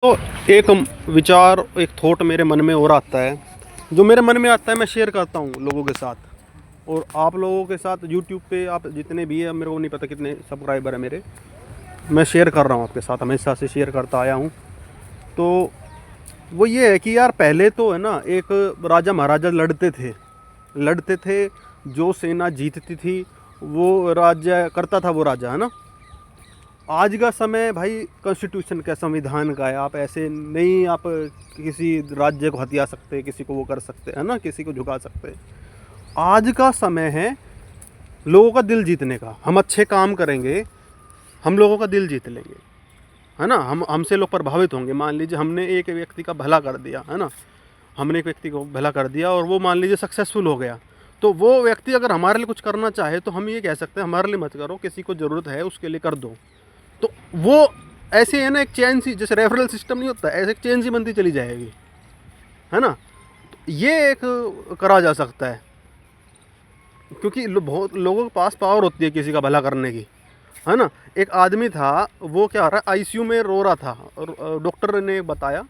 तो एक विचार, एक थॉट मेरे मन में और आता है। जो मेरे मन में आता है मैं शेयर करता हूँ लोगों के साथ, और आप लोगों के साथ यूट्यूब पे आप जितने भी है, मेरे को नहीं पता कितने सब्सक्राइबर है मेरे, मैं शेयर कर रहा हूँ आपके साथ, हमेशा से शेयर करता आया हूँ। तो वो ये है कि यार पहले तो है ना, एक राजा महाराजा लड़ते थे, जो सेना जीतती थी वो राज्य करता था, वो राजा है ना। आज का समय भाई कॉन्स्टिट्यूशन का, संविधान का है। आप ऐसे नहीं आप किसी राज्य को हथिया सकते, किसी को वो कर सकते है ना, किसी को झुका सकते। आज का समय है लोगों का दिल जीतने का। हम अच्छे काम करेंगे, हम लोगों का दिल जीत लेंगे, है ना। हमसे लोग प्रभावित होंगे। मान लीजिए हमने एक व्यक्ति का भला कर दिया, है ना, हमने एक व्यक्ति को भला कर दिया और वो मान लीजिए सक्सेसफुल हो गया, तो वो व्यक्ति अगर हमारे लिए कुछ करना चाहे तो हम ये कह सकते हैं हमारे लिए मत करो, किसी को ज़रूरत है उसके लिए कर दो। तो वो ऐसे है ना, एक चेन सी, जैसे रेफरल सिस्टम नहीं होता, ऐसे एक चेन सी बनती चली जाएगी, है ना। तो ये एक करा जा सकता है, क्योंकि बहुत लोगों के पास पावर होती है किसी का भला करने की, है ना। एक आदमी था, वो क्या रहा, आईसीयू में रो रहा था, और डॉक्टर ने बताया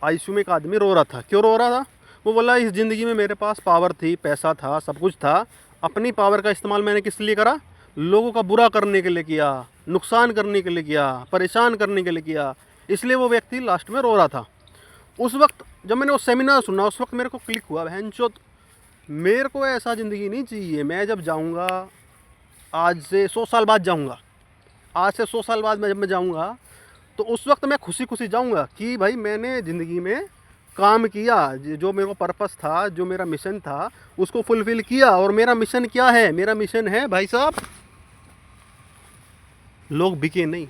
आईसीयू में एक आदमी रो रहा था। क्यों रो रहा था? वो बोला इस ज़िंदगी में मेरे पास पावर थी, पैसा था, सब कुछ था, अपनी पावर का इस्तेमाल मैंने किस लिए करा? लोगों का बुरा करने के लिए किया, नुकसान करने के लिए किया, परेशान करने के लिए किया। इसलिए वो व्यक्ति लास्ट में रो रहा था। उस वक्त जब मैंने वो सेमिनार सुना, उस वक्त मेरे को क्लिक हुआ, बहनचोद मेरे को ऐसा ज़िंदगी नहीं चाहिए। मैं जब जाऊँगा, आज से 100 साल बाद जाऊँगा, आज से 100 साल बाद जब मैं जाऊँगा, तो उस वक्त मैं खुशी खुशी जाऊँगा कि भाई मैंने ज़िंदगी में काम किया, जो मेरे को पर्पस था, जो मेरा मिशन था, उसको फुलफ़िल किया। और मेरा मिशन क्या है? मेरा मिशन है भाई साहब, लोग बिके नहीं,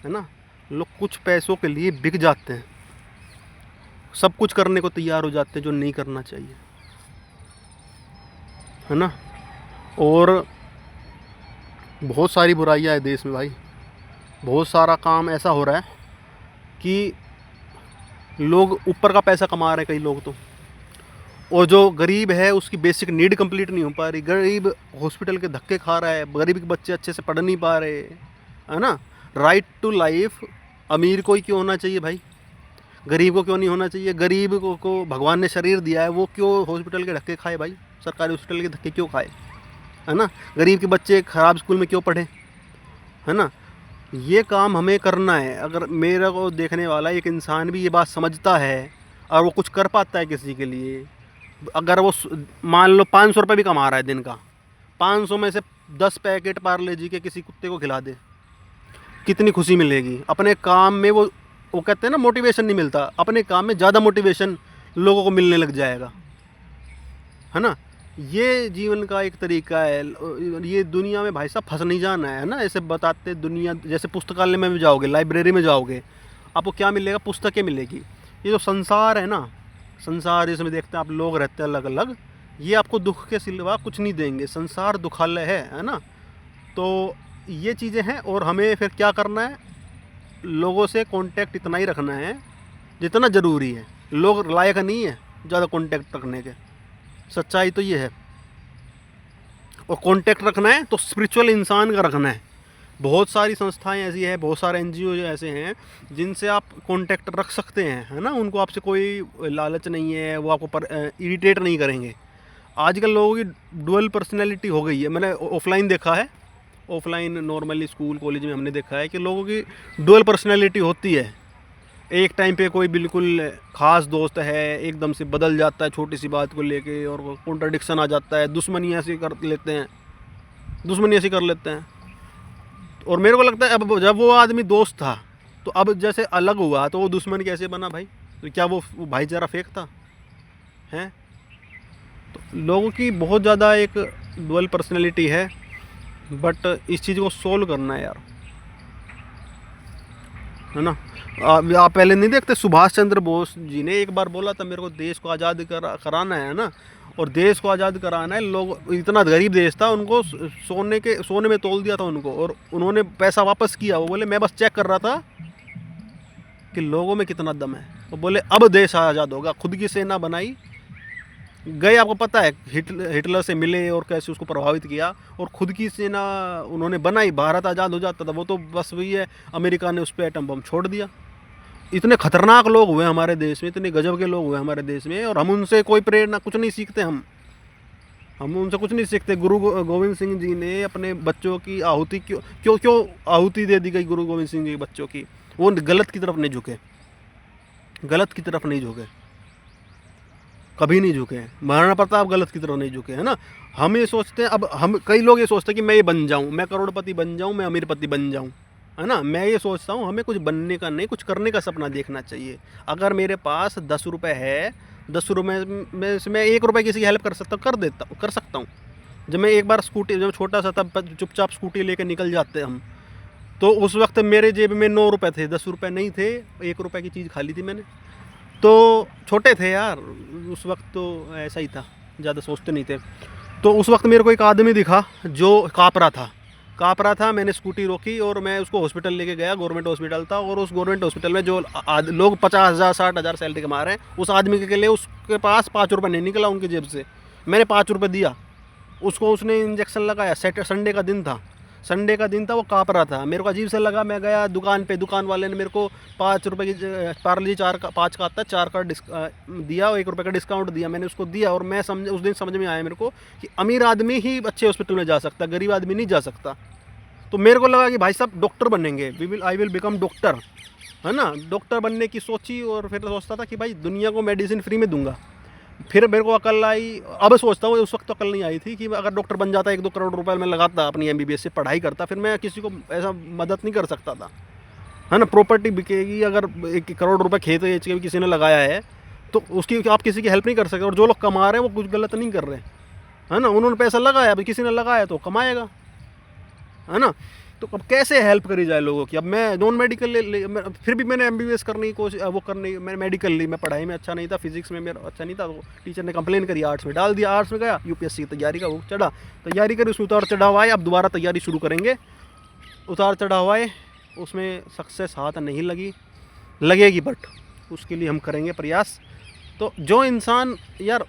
है ना। लोग कुछ पैसों के लिए बिक जाते हैं, सब कुछ करने को तैयार हो जाते हैं जो नहीं करना चाहिए, है ना। और बहुत सारी बुराइयां है देश में भाई, बहुत सारा काम ऐसा हो रहा है कि लोग ऊपर का पैसा कमा रहे हैं कई लोग तो, और जो गरीब है उसकी बेसिक नीड कंप्लीट नहीं हो पा रही। गरीब हॉस्पिटल के धक्के खा रहा है, गरीब के बच्चे अच्छे से पढ़ नहीं पा रहे, है ना। राइट टू लाइफ अमीर को ही क्यों होना चाहिए भाई? गरीब को क्यों नहीं होना चाहिए? गरीब को भगवान ने शरीर दिया है, वो क्यों हॉस्पिटल के धक्के खाए भाई? सरकारी हॉस्पिटल के धक्के क्यों खाए, है ना। गरीब के बच्चे ख़राब स्कूल में क्यों पढ़े, है ना। ये काम हमें करना है। अगर मेरा को देखने वाला एक इंसान भी ये बात समझता है और वो कुछ कर पाता है किसी के लिए, अगर वो मान लो 500 रुपये भी कमा रहा है दिन का, 500 में से 10 पैकेट पार्ले जी के किसी कुत्ते को खिला दे, कितनी खुशी मिलेगी। अपने काम में वो कहते हैं ना, मोटिवेशन नहीं मिलता, अपने काम में ज़्यादा मोटिवेशन लोगों को मिलने लग जाएगा, है ना। ये जीवन का एक तरीका है। ये दुनिया में भाई साहब फंस नहीं जाना है ना। ऐसे बताते दुनिया, जैसे पुस्तकालय में भी जाओगे, लाइब्रेरी में जाओगे, आपको क्या मिलेगा? पुस्तकें मिलेगी। ये जो संसार है ना, संसार जिसमें देखते हैं आप लोग रहते हैं अलग अलग, ये आपको दुख के सिवा कुछ नहीं देंगे। संसार दुखालय है ना। तो ये चीज़ें हैं, और हमें फिर क्या करना है? लोगों से कांटेक्ट इतना ही रखना है जितना ज़रूरी है। लोग लायक नहीं है ज़्यादा कांटेक्ट रखने के, सच्चाई तो ये है। और कांटेक्ट रखना है तो स्पिरिचुअल इंसान का रखना है। बहुत सारी संस्थाएं ऐसी हैं, बहुत सारे एनजीओ ऐसे हैं जिनसे आप कांटेक्ट रख सकते हैं, है ना। उनको आपसे कोई लालच नहीं है, वो आपको इरिटेट नहीं करेंगे। आजकल लोगों की डुअल पर्सनैलिटी हो गई है। मैंने ऑफलाइन देखा है, ऑफलाइन नॉर्मली स्कूल कॉलेज में हमने देखा है कि लोगों की डुअल पर्सनैलिटी होती है। एक टाइम पे कोई बिल्कुल ख़ास दोस्त है, एकदम से बदल जाता है छोटी सी बात को लेके, और कॉन्ट्रडिक्शन आ जाता है, दुश्मनी ऐसी कर लेते हैं। और मेरे को लगता है अब जब वो आदमी दोस्त था, तो अब जैसे अलग हुआ तो वो दुश्मन कैसे बना भाई? तो क्या वो भाईचारा फेक था? हैं? तो लोगों की बहुत ज़्यादा एक डुअल पर्सनैलिटी है, बट इस चीज़ को सोल्व करना है यार, है ना। आप पहले नहीं देखते, सुभाष चंद्र बोस जी ने एक बार बोला था मेरे को देश को आज़ाद कराना है ना। और देश को आज़ाद कराना है, लोग, इतना गरीब देश था, उनको सोने में तोल दिया था उनको, और उन्होंने पैसा वापस किया। वो बोले मैं बस चेक कर रहा था कि लोगों में कितना दम है। वो बोले अब देश आज़ाद होगा। खुद की सेना बनाई, गए, आपको पता है हिटलर से मिले और कैसे उसको प्रभावित किया, और खुद की सेना उन्होंने बनाई। भारत आज़ाद हो जाता था, वो तो बस वही है, अमेरिका ने उस पर एटम बम छोड़ दिया। इतने खतरनाक लोग हुए हमारे देश में, इतने गजब के लोग हुए हमारे देश में, और हम उनसे कोई प्रेरणा कुछ नहीं सीखते। हम उनसे कुछ नहीं सीखते। गुरु गोविंद सिंह जी ने अपने बच्चों की आहुति क्यों क्यों क्यों आहुति दे दी गई गुरु गोविंद सिंह जी के बच्चों की? वो गलत की तरफ नहीं झुके, गलत की तरफ नहीं झुके, कभी नहीं झुके। महाराणा प्रताप गलत की तरफ नहीं झुके, है ना। हम ये सोचते हैं, अब हम कई लोग ये सोचते हैं कि मैं ये बन जाऊँ, मैं करोड़पति बन जाऊँ, मैं अमीरपति बन जाऊँ, है ना। मैं ये सोचता हूँ हमें कुछ बनने का नहीं, कुछ करने का सपना देखना चाहिए। अगर मेरे पास 10 रुपये है, 10 रुपये में से मैं 1 रुपये किसी की हेल्प कर सकता हूँ। जब मैं एक बार स्कूटी, जब छोटा सा तब चुपचाप स्कूटी लेकर निकल जाते हम, तो उस वक्त मेरे जेब में 9 रुपये थे, 10 रुपये नहीं थे। 1 रुपये की चीज़ खा ली थी मैंने। तो छोटे थे यार उस वक्त, तो ऐसा ही था, ज़्यादा सोचते नहीं थे। तो उस वक्त मेरे को एक आदमी दिखा जो काँप रहा था। मैंने स्कूटी रोकी और मैं उसको हॉस्पिटल लेके गया। गवर्नमेंट हॉस्पिटल था, और उस गवर्नमेंट हॉस्पिटल में जो लोग 50,000 60,000 सैलरी कमा रहे हैं, उस आदमी के लिए उसके पास 5 रुपये नहीं निकला उनकी जेब से। मैंने 5 रुपये दिया उसको, उसने इंजेक्शन लगाया। संडे का दिन था, वो काँप रहा था। मेरे को अजीब सा लगा। मैं गया दुकान पे, दुकान वाले ने मेरे को 5 रुपये की पार्ले जी 5 का आता है, 4 का दिया, 1 रुपये का डिस्काउंट दिया। मैंने उसको दिया, और मैं उस दिन समझ में आया मेरे को कि अमीर आदमी ही अच्छे हॉस्पिटल में जा सकता, गरीब आदमी नहीं जा सकता। तो मेरे को लगा कि भाई साहब डॉक्टर बनेंगे, आई विल बिकम डॉक्टर, है ना। डॉक्टर बनने की सोची, और फिर सोचता था कि भाई दुनिया को मेडिसिन फ्री में दूंगा। फिर मेरे को अकल आई, अब सोचता हूँ, उस वक्त तो अकल नहीं आई थी कि अगर डॉक्टर बन जाता, 1-2 करोड़ रुपए मैं लगाता, अपनी MBBS से पढ़ाई करता, फिर मैं किसी को ऐसा मदद नहीं कर सकता था, है ना। प्रॉपर्टी बिकेगी, अगर 1 करोड़ रुपए खेत किसी ने लगाया है, तो उसकी आप किसी की हेल्प नहीं कर सकते। और जो लोग कमा रहे हैं वो कुछ गलत नहीं कर रहे, है ना। उन्होंने पैसा लगाया, अभी किसी ने लगाया तो कमाएगा, है ना। तो अब कैसे हेल्प करी जाए लोगों की? अब मैं नॉन मेडिकल फिर भी मैंने MBBS करने की कोशिश, मैंने मेडिकल ली। मैं पढ़ाई में अच्छा नहीं था, फिजिक्स में मेरा अच्छा नहीं था, तो टीचर ने कंप्लेन करी, आर्ट्स में डाल दिया। आर्ट्स में गया, UPSC की तैयारी का वो चढ़ा, तैयारी करी, उसमें उतार चढ़ाव आए। अब दोबारा तैयारी शुरू करेंगे, उतार चढ़ाव आए, उसमें सक्सेस हाथ नहीं लगेगी, बट उसके लिए हम करेंगे प्रयास। तो जो इंसान यार,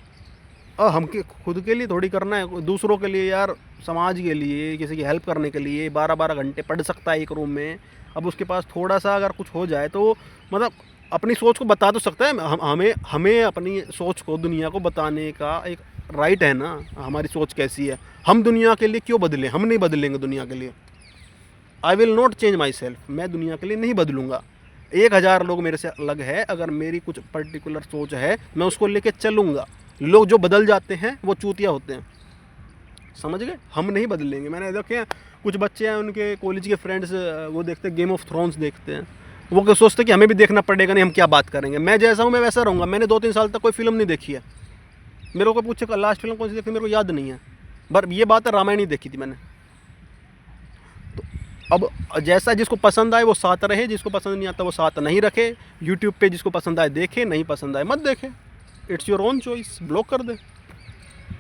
हम खुद के लिए थोड़ी करना है, दूसरों के लिए यार, समाज के लिए, किसी की हेल्प करने के लिए 12-12 घंटे पढ़ सकता है एक रूम में। अब उसके पास थोड़ा सा अगर कुछ हो जाए तो मतलब अपनी सोच को बता तो सकता है। हमें अपनी सोच को दुनिया को बताने का एक राइट है ना। हमारी सोच कैसी है, हम दुनिया के लिए क्यों बदलें? हम नहीं बदलेंगे दुनिया के लिए। I will not change my self, मैं दुनिया के लिए नहीं बदलूँगा। 1000 लोग मेरे से अलग है, अगर मेरी कुछ पर्टिकुलर सोच है मैं उसको लेके चलूँगा। लोग जो बदल जाते हैं वो चूतिया होते हैं, समझ गए। हम नहीं बदलेंगे। मैंने देखे हैं कुछ बच्चे हैं, उनके कॉलेज के फ्रेंड्स वो देखते हैं, गेम ऑफ थ्रोन्स देखते हैं, वो क्या सोचते हैं कि हमें भी देखना पड़ेगा, नहीं हम क्या बात करेंगे, मैं जैसा हूँ मैं वैसा रहूँगा। मैंने 2-3 साल तक कोई फिल्म नहीं देखी है। मेरे को पूछे लास्ट फिल्म कौन सी देखी, मेरे को याद नहीं है, पर ये बात है रामायण ही देखी थी मैंने। तो अब जैसा जिसको पसंद आए वो साथ रहे, जिसको पसंद नहीं आता वो साथ नहीं रखे। यूट्यूब पे जिसको पसंद आए देखे, नहीं पसंद आए मत देखे, it's your own choice, block कर दे,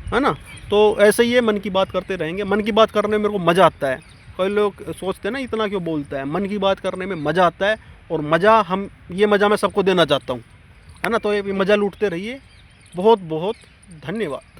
है ना। तो ऐसे ही है, मन की बात करते रहेंगे। मन की बात करने में मेरे को मज़ा आता है। कई लोग सोचते हैं ना इतना क्यों बोलता है, मन की बात करने में मज़ा आता है, और ये मज़ा मैं सबको देना चाहता हूँ, है ना। तो ये मज़ा लूटते रहिए। बहुत बहुत धन्यवाद।